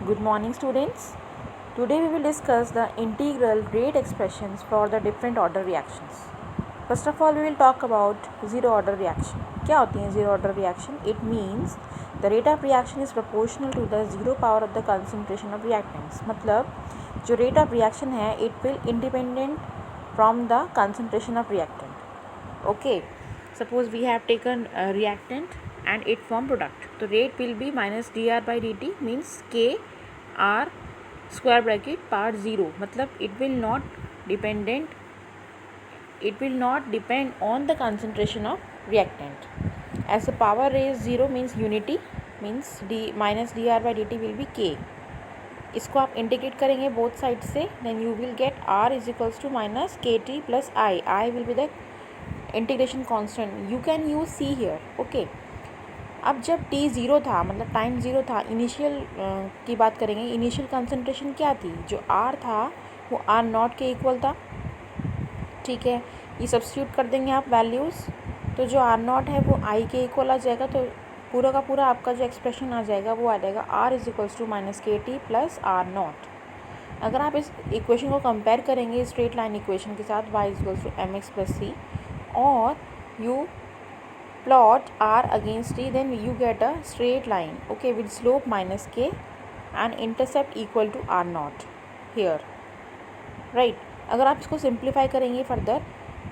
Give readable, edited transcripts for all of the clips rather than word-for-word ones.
Good morning, students. Today we will discuss the integral rate expressions for the different order reactions. First of all, we will talk about zero order reaction. क्या होती है zero order reaction? It means the rate of reaction is proportional to the zero power of the concentration of reactants. मतलब जो rate of reaction है it will independent from the concentration of reactant. Okay, suppose we have taken a reactant and it form product. So rate will be minus dr by dt means k r square bracket part 0. मतलब it will not depend on the concentration of reactant. As the power is 0 means unity means d minus dr by dt will be k. इसको आप integrate करेंगे both side से, then you will get r is equals to minus के T plus I will be the integration constant. You can use C here. Okay, अब जब t zero था मतलब time zero था, इनिशियल की बात करेंगे. इनिशियल कंसंट्रेशन क्या थी? जो r था वो r नॉट के इक्वल था. ठीक है, ये सब्स्टिट्यूट कर देंगे आप वैल्यूज़, तो जो r नॉट है वो i के इक्वल आ जाएगा. तो पूरा का पूरा आपका जो एक्सप्रेशन आ जाएगा वो आ जाएगा r is equals to minus के टी प्लस आर नॉट. अगर आप इस इक्वेशन को कंपेयर करेंगे स्ट्रेट लाइन इक्वेशन के साथ y is equals to m x plus C और you plot r against t, then you get a straight line, okay, with slope minus k and intercept equal to r naught here, right? अगर आप इसको simplify करेंगे further,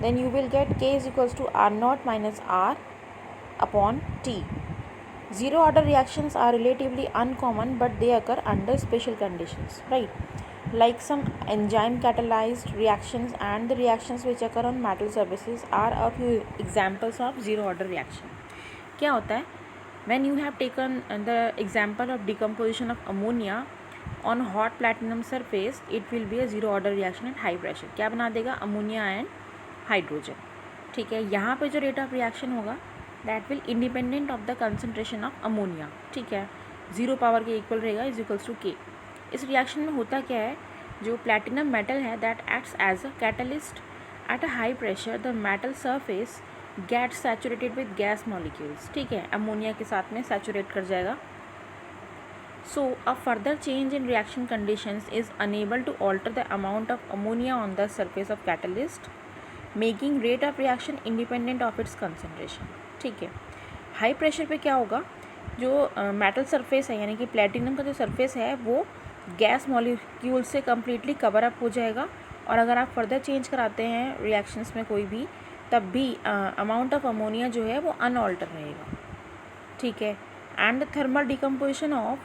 then you will get k is equals to r naught minus r upon t. Zero order reactions are relatively uncommon but they occur under special conditions, right? Like some enzyme catalyzed reactions and the reactions which occur on metal surfaces are a few examples of zero order reaction. क्या होता है? When you have taken the example of decomposition of ammonia on hot platinum surface, it will be a zero order reaction at high pressure. क्या बना देगा? Ammonia and hydrogen. ठीक है, यहाँ पे जो रेट ऑफ रिएक्शन होगा that will independent of the concentration of ammonia. ठीक है, ज़ीरो पावर के इक्वल रहेगा इज इक्वल्स टू के. इस रिएक्शन में होता क्या है? जो प्लैटिनम मेटल है that acts as a catalyst at a high pressure, the metal surface get saturated with gas molecules. ठीक है, अमोनिया के साथ में सैचुरेट कर जाएगा. So a further change in reaction conditions is unable to alter the amount of ammonia on the surface of catalyst, making rate of reaction independent of its concentration. ठीक है, high pressure पे क्या होगा? जो metal surface है यानी कि platinum का जो सरफेस है वो गैस मॉलिक्यूल से कम्प्लीटली कवर अप हो जाएगा. और अगर आप फर्दर चेंज कराते हैं रिएक्शंस में कोई भी, तब भी अमाउंट ऑफ अमोनिया जो है वो अनऑल्टर रहेगा. ठीक है, and the thermal decomposition of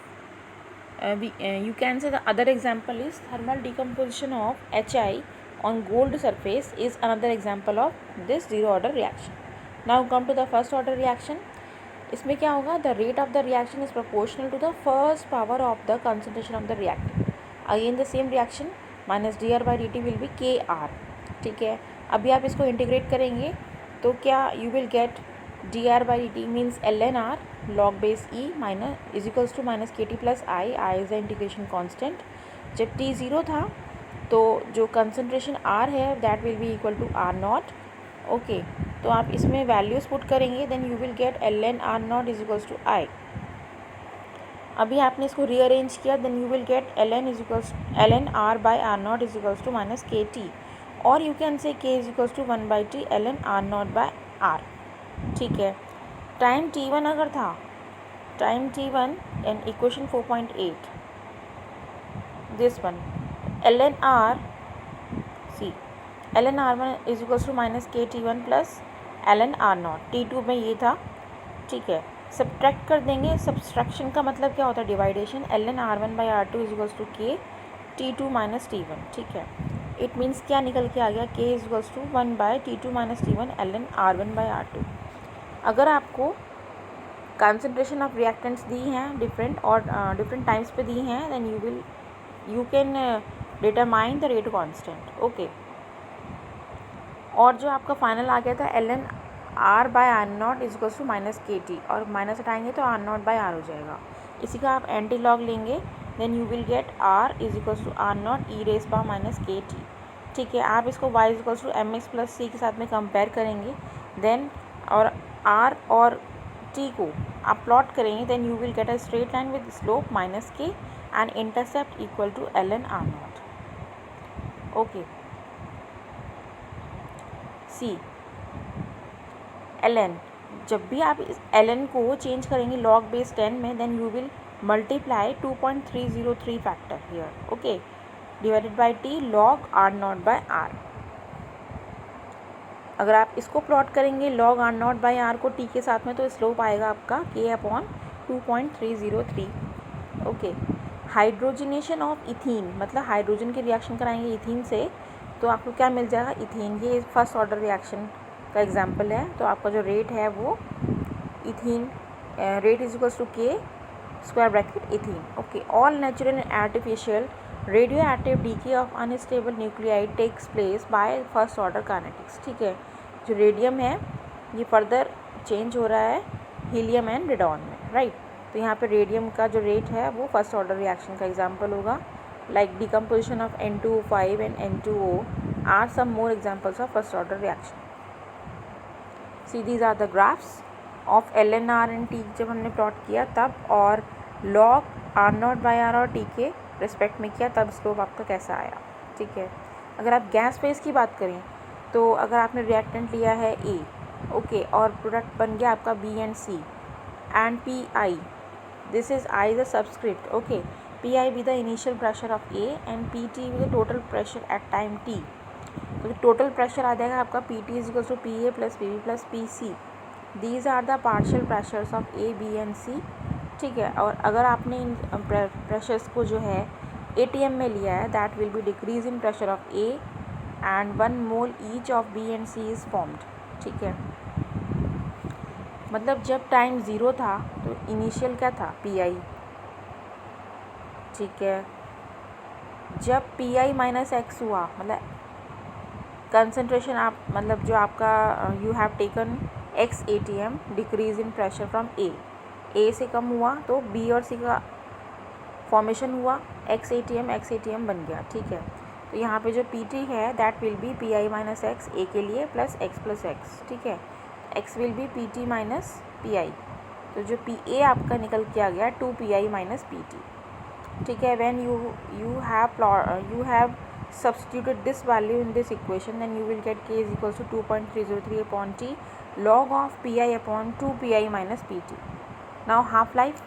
you can say the other example is thermal decomposition of HI on gold surface is another example of this zero order reaction. Now come to the first order reaction. इसमें क्या होगा? The rate of the reaction is proportional to the first power of the concentration of the reactant. Again the same reaction minus dr by dt will be kr. ठीक है, अभी आप इसको integrate करेंगे तो क्या you will get dr by dt means ln r log base e minus is equals to minus kt plus I is the integration constant. जब t zero था तो जो कंसनट्रेशन r है that will be equal to r not. Okay, तो आप इसमें values put करेंगे then you will get ln r not is equals to I. अभी आपने इसको रीअरेंज किया then you will get ln r by r not is equals to minus के T, और you can say k is equals to 1 by T ln r not bye r. ठीक है, time t1 अगर था, time t1 in equation 4.8 this one ln r C ln r1 is equals to minus K t1 plus ln r not. t2 में ये था. ठीक है, subtract कर देंगे. सब्सट्रैक्शन का मतलब क्या होता है? Division. ln r1 by r2 is equals to k t2 minus t1. ठीक है, इट मीन्स क्या निकल के आ गया? k is equals to 1 by t2 minus t1 ln r1 by r2. अगर आपको कंसंट्रेशन ऑफ रिएक्टेंट्स दी हैं डिफरेंट और डिफरेंट टाइम्स पे दी हैं then you can determine the rate constant. Okay, और जो आपका फाइनल आ गया था ln r by R naught is equals to minus के टी, और माइनस हटाएंगे तो r नॉट बाय r हो जाएगा. इसी का आप एंटी लॉग लेंगे then you will get r is equals to r naught e raise power minus के टी. ठीक है, आप इसको y is equals to m x plus C के साथ में कंपेयर करेंगे देन, और r और t को आप प्लॉट करेंगे then you will get a straight line with slope minus k and intercept equal to ln r0. Okay, see ln, जब भी आप इस ln को चेंज करेंगे log बेस 10 में then you will multiply 2.303 factor here. Okay, divided by t log r0 by r. अगर आप इसको प्लॉट करेंगे log r0 बाई r को t के साथ में तो स्लोप आएगा आपका k upon 2.303. Okay, hydrogenation of ethene, मतलब हाइड्रोजन की रिएक्शन कराएंगे इथीन से तो आपको क्या मिल जाएगा, इथीन. ये फर्स्ट ऑर्डर रिएक्शन का एग्जांपल है. तो आपका जो रेट है वो ethene rate is equals to k square bracket ethene. Okay, all natural and artificial radioactive decay of unstable nuclide takes place by first order kinetics. ठीक है, जो रेडियम है ये फर्दर चेंज हो रहा है हीलियम एंड रेडॉन में, right. तो यहाँ पे रेडियम का जो रेट है वो फर्स्ट ऑर्डर रिएक्शन का एग्जांपल होगा. Like decomposition of N2O5 and N2O are some more examples of first order reaction. See these are the graphs of ln r and t जब हमने प्लॉट किया तब, और log r0 बाई r और t के respect में किया तब स्लोप आपका कैसा आया. ठीक है, अगर आप गैस फेज की बात करें तो अगर आपने रिएक्टेंट लिया है A, ओके, और प्रोडक्ट बन गया आपका B and C and PI, this is I the subscript. Okay, PI be the initial pressure of A and PT be the total pressure at time T. तो total pressure आ जाएगा आपका PT is equals to PA plus PB plus PC. These are the partial pressures of A, B and C. ठीक है, और अगर आपने इन pressures को जो है ATM में लिया है that will be decrease in pressure of A and 1 mole each of B and C is formed. ठीक है, मतलब जब टाइम 0 था तो इनिशियल क्या था, PI. ठीक है, जब PI माइनस X हुआ मतलब कंसनट्रेशन आप मतलब जो आपका you have taken X ATM decrease in pressure from A से कम हुआ तो B और C का फॉर्मेशन हुआ, X ATM बन गया. ठीक है, तो यहाँ पे जो PT है that will B PI minus X A के लिए प्लस X प्लस X. ठीक है, X will be PT minus PI. तो जो PA आपका निकल के आ गया 2PI माइनस PT. ठीक है, when you have substituted this value in this equation then you will get k is equals to 2.303 upon t log of pi upon 2pi minus pt. now half life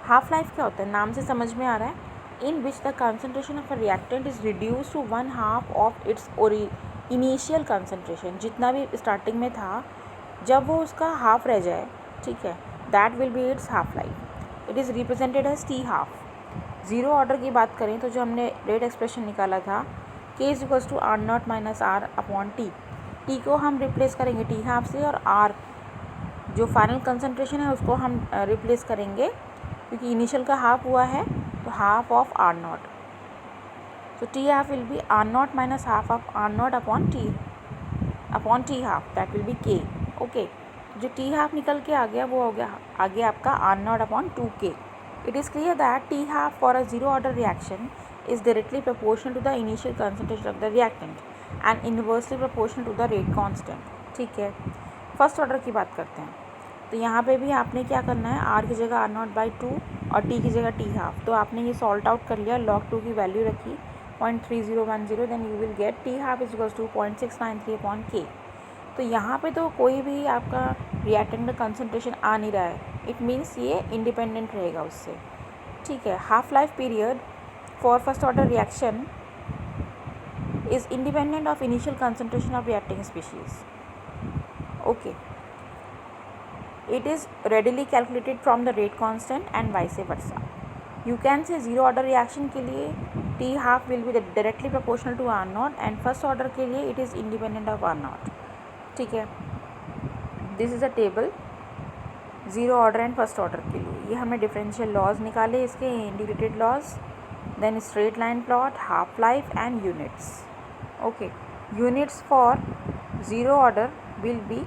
क्या होता है, नाम से समझ में आ रहा है. in which the concentration of a reactant is reduced to 1/2 of its initial concentration. जितना भी स्टार्टिंग में था जब वो उसका हाफ रह जाए, ठीक है, that will be its half life. it is represented as t half. Zero order की बात करें तो जो हमने रेट एक्सप्रेशन निकाला था k is equals to r0 minus r upon t को हम रिप्लेस करेंगे t हाफ से, और r जो फाइनल कंसनट्रेशन है उसको हम रिप्लेस करेंगे क्योंकि इनिशियल का हाफ हुआ है तो हाफ ऑफ r0. तो t half will B r0 minus half of r0 upon t half that will B k. Okay, जो t हाफ निकल के आ गया वो हो गया आगे आपका r0 upon 2k. It is clear that T half for a zero order reaction is directly proportional to the initial concentration of the reactant and inversely proportional to the rate constant. ठीक है, first order की बात करते हैं. तो यहाँ पे भी आपने क्या करना है, R की जगह R0 बाई 2 और T की जगह T हाफ. तो आपने ये सॉल्ट आउट कर लिया, log 2 की वैल्यू रखी 0.3010, then you will get T half is equals to 0.693 upon K. तो यहाँ पे तो कोई भी आपका रिएक्टेंट का कंसनट्रेशन आ नहीं रहा है, इट मीन्स ये इंडिपेंडेंट रहेगा उससे. ठीक है, half life period for first order reaction is independent of initial concentration of reacting species. Okay, it is readily calculated from the rate constant and vice versa. You can say zero order reaction के लिए T half will be directly proportional to R0 and first order के लिए it is independent of R0. ठीक है, this is a table zero order and first order के लिए. ये हमने डिफरेंशियल लॉज निकाले इसके, integrated laws, then straight line plot, half life and units. Okay, units for zero order will be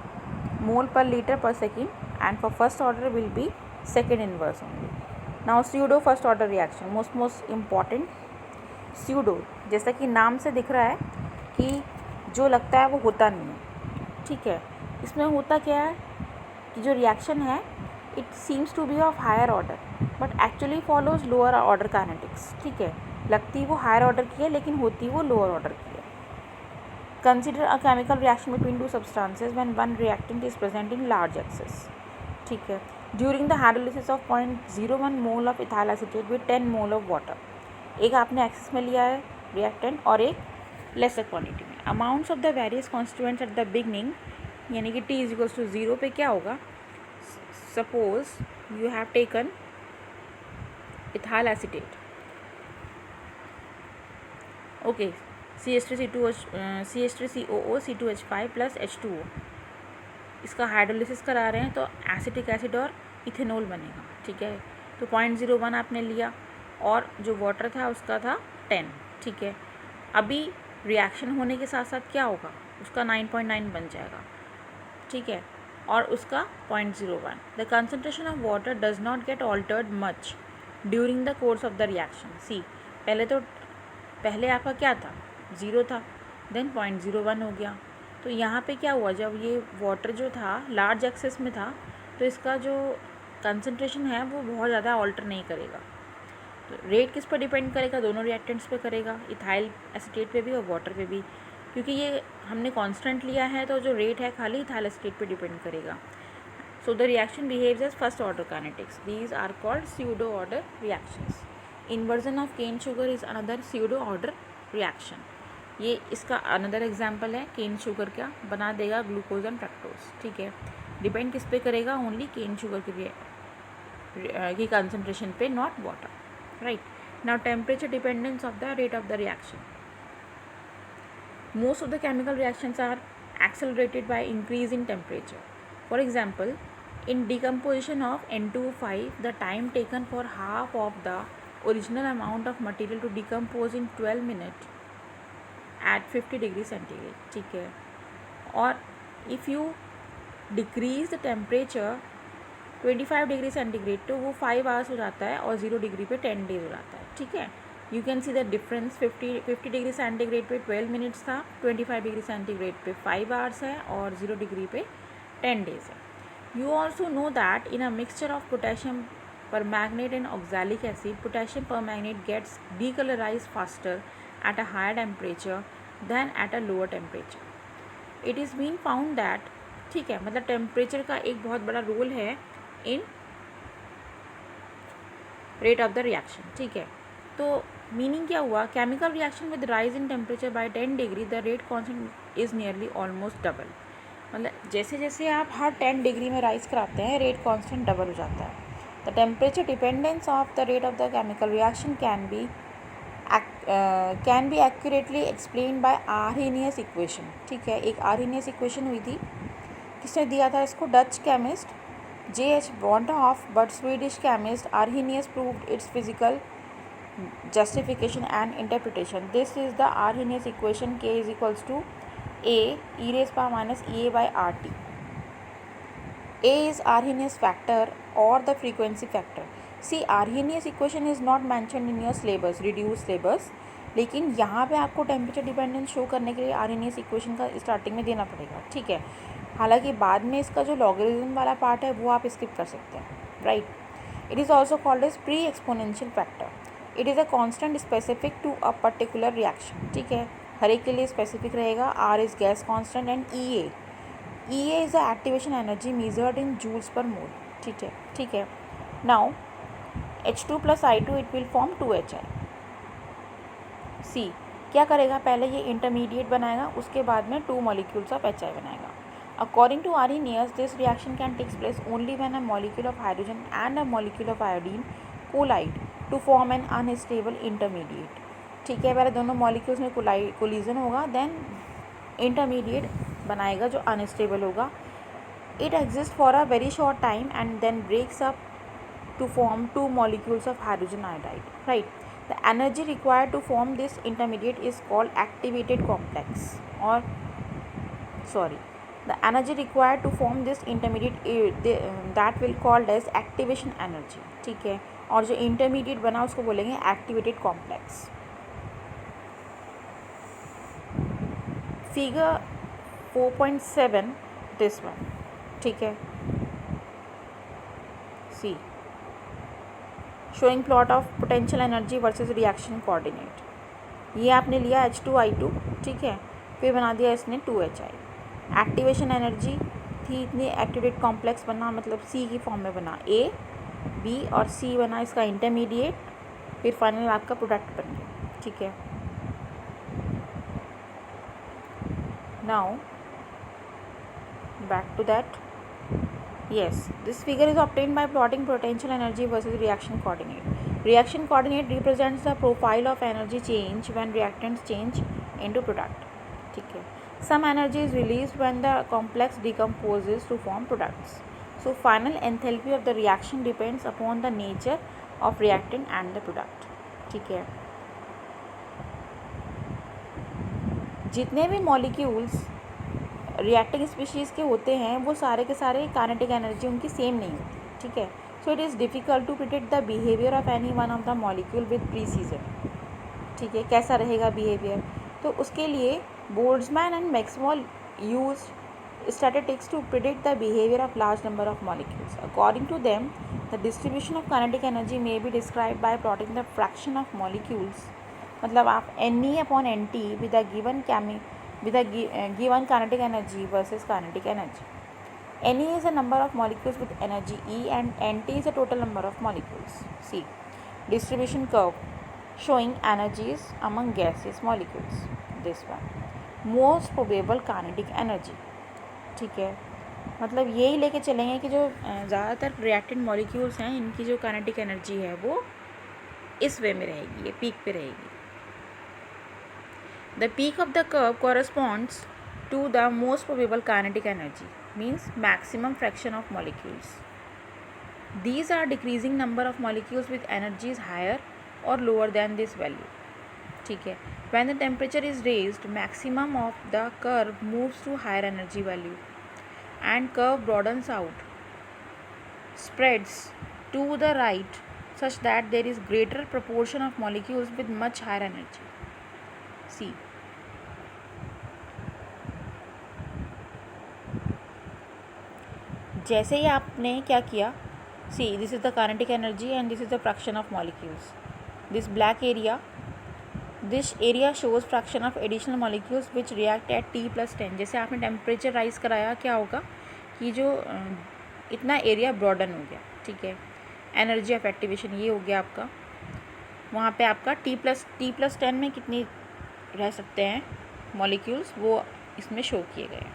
mole per litre per second and for first order will be second inverse only. Now pseudo first order reaction, most important. Pseudo जैसा कि नाम से दिख रहा है कि जो लगता है वो होता नहीं है. ठीक है, इसमें होता क्या है कि जो रिएक्शन है it seems to be of higher order but actually follows lower order kinetics. ठीक है, लगती वो हायर ऑर्डर की है लेकिन होती वो लोअर ऑर्डर की है. Consider a chemical reaction between two substances when one reactant is present in large access. ठीक है, during the hydrolysis of 0.01 mole of ethyl acetate with 10 mole of water. एक आपने एक्सेस में लिया है रिएक्टेंट और एक लेसर क्वांटिटी में. Amounts of the various constituents at the beginning यानी कि T इक्वल्स टू 0 पे क्या होगा. Suppose you have taken ethyl acetate. Okay, CH3COO C2H5 plus H2O. इसका हाइड्रोलिसिस करा रहे हैं तो एसिटिक एसिड और इथेनॉल बनेगा. ठीक है, तो 0.01 आपने लिया और जो वाटर था उसका था 10. ठीक है, अभी रिएक्शन होने के साथ साथ क्या होगा, उसका 9.9 बन जाएगा. ठीक है, और उसका 0.01. The concentration of water does not get altered much during the course of the reaction. See, पहले आपका क्या था, 0 था, देन 0.01 हो गया. तो यहाँ पे क्या हुआ, जब ये वाटर जो था लार्ज एक्सेस में था तो इसका जो कंसंट्रेशन है वो बहुत ज़्यादा ऑल्टर नहीं करेगा. तो रेट किस पर डिपेंड करेगा, दोनों रिएक्टेंट्स पे करेगा, इथाइल एसीटेट पे भी और वाटर पे भी. क्योंकि ये हमने कांस्टेंट लिया है तो जो रेट है खाली इथाइल एसीटेट पे डिपेंड करेगा. So the reaction behaves as first order kinetics. These are called pseudo order reactions. Inversion of cane sugar is another pseudo order reaction. ये इसका अनदर एग्जाम्पल है. केन शुगर क्या बना देगा, ग्लूकोज एंड फ्रक्टोज. ठीक है, depend किस पे करेगा, ओनली केन शुगर की कंसंट्रेशन पे, not water. Right, now temperature dependence of the rate of the reaction. Most of the chemical reactions are accelerated by increase in temperature. For example, in decomposition of N2O5, the time taken for half of the original amount of material to decompose in 12 minutes at 50 degree centigrade. ठीक है, और if you decrease the temperature 25 degree centigrade तो वो 5 hours हो जाता है और 0 degree पे 10 डेज हो जाता है. ठीक है, you can see the difference. 50 degree centigrade पे 12 मिनट्स था, 25 डिग्री सेंटीग्रेड पे 5 आवर्स है और 0 डिग्री पे 10 डेज है. You also know that in a mixture of potassium permanganate and oxalic acid, potassium permanganate gets decolourise faster at a higher temperature than at a lower temperature. It is been found that, ठीक है, मतलब temperature का एक बहुत बड़ा role है इन rate of the reaction. ठीक है, तो मीनिंग क्या हुआ, chemical reaction with rise in temperature by 10 degree the rate constant is nearly almost double. मतलब जैसे जैसे आप हर 10 डिग्री में राइज कराते हैं रेट कॉन्स्टेंट डबल हो जाता है. The temperature dependence of the rate of the chemical reaction can be accurately explain by Arrhenius equation. ठीक है, एक आर्हेनियस इक्वेशन हुई थी, किसने दिया था इसको, Dutch chemist J.H. Bondhoff, but Swedish chemist Arrhenius proved its physical justification and interpretation. This is the Arrhenius equation. K is equals to A e raised power minus EA by RT. A is Arrhenius factor or the frequency factor. See, Arrhenius equation is not mentioned in your syllabus, reduced syllabus. लेकिन यहाँ पे आपको temperature dependence show करने के लिए Arrhenius equation का starting में देना पड़ेगा. ठीक है, हालांकि बाद में इसका जो लॉगरिथम वाला पार्ट है वो आप स्किप कर सकते हैं. Right, it is also called as pre exponential factor. It is a constant specific to a particular reaction. ठीक है, हर एक के लिए स्पेसिफिक रहेगा. R is gas constant and E A is the activation energy measured in joules per mole. ठीक है, now H2 plus I2 it will form 2HI. See, क्या करेगा, पहले ये इंटरमीडिएट बनाएगा, उसके बाद में 2 मॉलिक्यूल्स ऑफ HI बनाएगा. According to Arrhenius, this reaction can take place only when a molecule of hydrogen and a molecule of iodine collide to form an unstable intermediate. ठीक है, पहले दोनों मॉलिक्यूल्स में कोलिजन होगा, देन इंटरमीडिएट बनाएगा जो unstable होगा. It exist for a very short time and then breaks up to form 2 molecules of hydrogen iodide. Right, the energy required to form this intermediate is called activated complex, or the energy required to form this intermediate that will called as activation energy. ठीक है, और जो intermediate बना उसको बोलेंगे activated complex. Figure 4.7 this one. ठीक है, see showing plot of potential energy versus reaction coordinate. ये आपने लिया H2I2, ठीक है, फिर बना दिया इसने 2HI। एक्टिवेशन एनर्जी थी इतनी, एक्टिवेट कॉम्प्लेक्स बना, मतलब C की फॉर्म में बना, A B और C बना इसका इंटरमीडिएट, फिर फाइनल आपका प्रोडक्ट बन गया, ठीक है। Now back to that, yes, this figure is obtained by plotting potential energy versus reaction coordinate. Reaction coordinate represents the profile of energy change when reactants change into product, ठीक है। Some energy is released when the complex decomposes to form products. So final enthalpy of the reaction depends upon the nature of reactant and the product, ठीक है। जितने भी molecules reacting species के होते हैं वो सारे के सारे काइनेटिक एनर्जी उनकी सेम नहीं होती, ठीक है। So it is difficult to predict the behaviour of any one of the molecule with precision, ठीक है, कैसा रहेगा बिहेवियर। तो उसके लिए Boltzmann and Maxwell use statistics to predict the behavior of large number of molecules. According to them, the distribution of kinetic energy may be described by plotting the fraction of molecules, मतलब आप Ne/Nt with a given kinetic energy versus kinetic energy. Ne is a number of molecules with energy E and Nt is a total number of molecules. C. Distribution curve showing energies among gaseous molecules. This one. Most probable kinetic energy, ठीक है, मतलब यही लेके चलेंगे कि जो ज़्यादातर reactant molecules हैं इनकी जो काइनेटिक एनर्जी है वो इस वे में रहेगी, ये पीक पे रहेगी। The peak of the curve corresponds to the most probable kinetic energy, means maximum fraction of molecules. These are decreasing number of molecules with energies higher और लोअर दैन दिस वैल्यू, ठीक है। When the temperature is raised, maximum of the curve moves to higher energy value and curve broadens out, spreads to the right such that there is greater proportion of molecules with much higher energy. C. जैसे ही आपने क्या किया, see, this is the kinetic energy and this is the fraction of molecules. This black area, this area shows fraction of additional molecules which react eight T+10। जैसे आपने temperature rise कराया क्या होगा कि जो इतना एरिया ब्रॉडन हो गया, ठीक है। एनर्जी ऑफ एक्टिवेशन ये हो गया आपका, वहाँ पे आपका T+10 में कितनी रह सकते हैं मॉलिक्यूल्स वो इसमें शो किए गए हैं।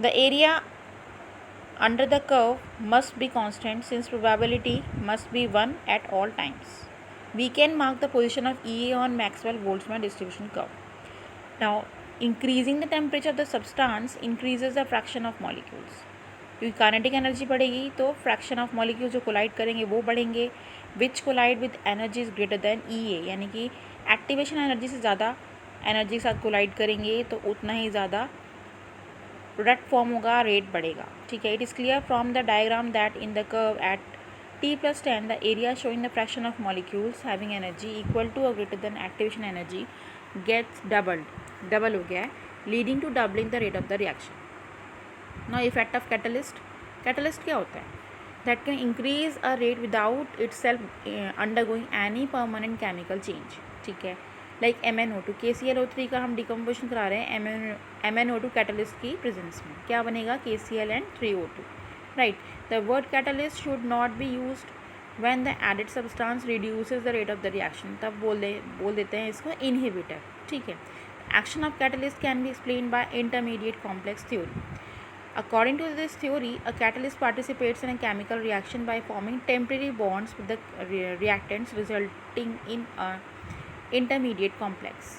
The area under the curve must be constant since probability must be 1 at all times. We can mark the position of EA on Maxwell-Boltzmann distribution curve. Now, increasing the temperature of the substance increases the fraction of molecules. क्योंकि kinetic energy बढ़ेगी तो fraction of molecules जो collide करेंगे वो बढ़ेंगे, which collide with energy is greater than EA, यानी कि activation energy से ज़्यादा एनर्जी के साथ कोलाइड करेंगे तो उतना ही ज़्यादा प्रोडक्ट फॉर्म होगा, रेट बढ़ेगा, ठीक है। It is clear from the diagram that in the curve at T+10 the area showing the fraction of molecules having energy equal to और greater than activation energy gets double हो गया है, leading to doubling the rate of the reaction. Now effect of catalyst क्या होता है, that can increase a rate without itself undergoing any permanent chemical change, ठीक है। Like MnO2 KClO3 का हम डिकम्पोजिशन करा रहे हैं MnO2 कैटलिस्ट की प्रेजेंस में, क्या बनेगा KCl and 3O2, right. The word catalyst should not be used when the added substance reduces the rate of the reaction, तब बोल देते हैं इसको इनहिबिटर, ठीक है। Action of catalyst can be explained by intermediate complex theory. According to this theory, a catalyst participates in a chemical reaction by forming temporary bonds with the reactants, resulting in a intermediate complex.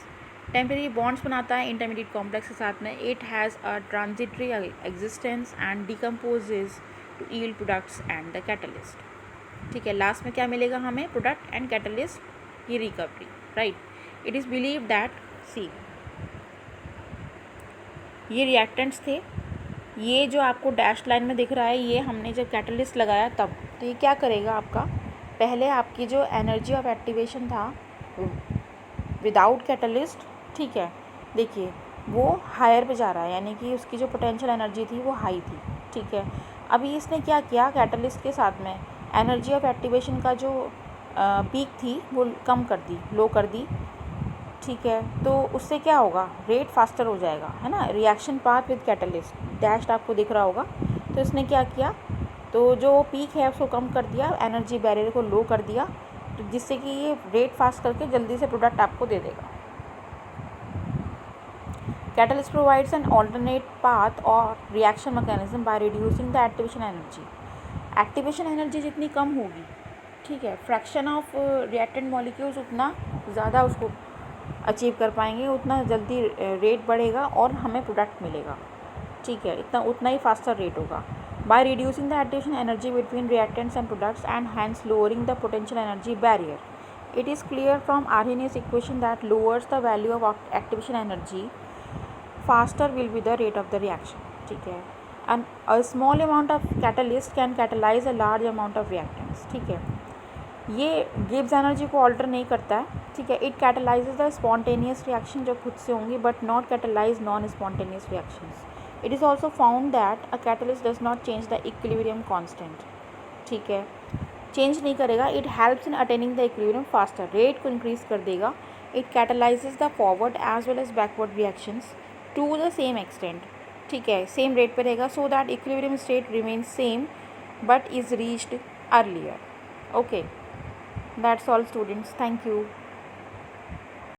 Temporary bonds बनाता है intermediate complex के साथ में. It has a transitory existence and decomposes to yield products and the catalyst. ठीक है, last में क्या मिलेगा हमें, प्रोडक्ट एंड कैटलिस्ट की recovery, right. It is believe that see ये रिएक्टेंट्स थे, ये जो आपको डैश लाइन में दिख रहा है ये हमने जब कैटलिस्ट लगाया तब, तो ये क्या करेगा आपका, पहले आपकी जो एनर्जी ऑफ एक्टिवेशन था विदाउट कैटलिस्ट, ठीक है, देखिए वो हायर पे जा रहा है, यानी कि उसकी जो पोटेंशियल एनर्जी थी वो हाई थी, ठीक है। अभी इसने क्या किया, कैटलिस्ट के साथ में एनर्जी ऑफ एक्टिवेशन का जो पीक थी वो कम कर दी, लो कर दी, ठीक है। तो उससे क्या होगा, रेट फास्टर हो जाएगा, है ना। Reaction path with catalyst dashed आपको दिख रहा होगा। तो इसने क्या किया, तो जो पीक है उसको कम कर दिया, एनर्जी बैरियर को लो कर दिया, तो जिससे कि ये रेट फास्ट करके जल्दी से प्रोडक्ट आपको दे देगा। Catalyst provides an alternate path और reaction mechanism by reducing the activation energy. Activation energy जितनी कम होगी, ठीक है, फ्रैक्शन ऑफ रिएक्टेंट मॉलिक्यूल्स उतना ज़्यादा उसको अचीव कर पाएंगे, उतना जल्दी रेट बढ़ेगा और हमें प्रोडक्ट मिलेगा, ठीक है, उतना ही फास्टर रेट होगा। By reducing the activation energy between reactants and products and hence lowering the potential energy barrier, it is clear from Arrhenius equation that lowers the value of activation energy, faster will be the rate of the reaction, ठीक है। and a small amount of catalyst can catalyze a large amount of reactants, ठीक है। ये Gibbs energy को alter नहीं करता है, ठीक है। It catalyses the spontaneous reaction जो खुद से होंगी, but not catalyse non spontaneous reactions. It is also found that a catalyst does not change the equilibrium constant, ठीक है, चेंज नहीं करेगा। It helps in attaining the equilibrium faster, rate को increase कर देगा। It catalyses the forward as well as backward reactions to the same extent, ठीक है, same rate पे रहेगा, so that equilibrium state remains same but is reached earlier. Okay, that's all students, thank you.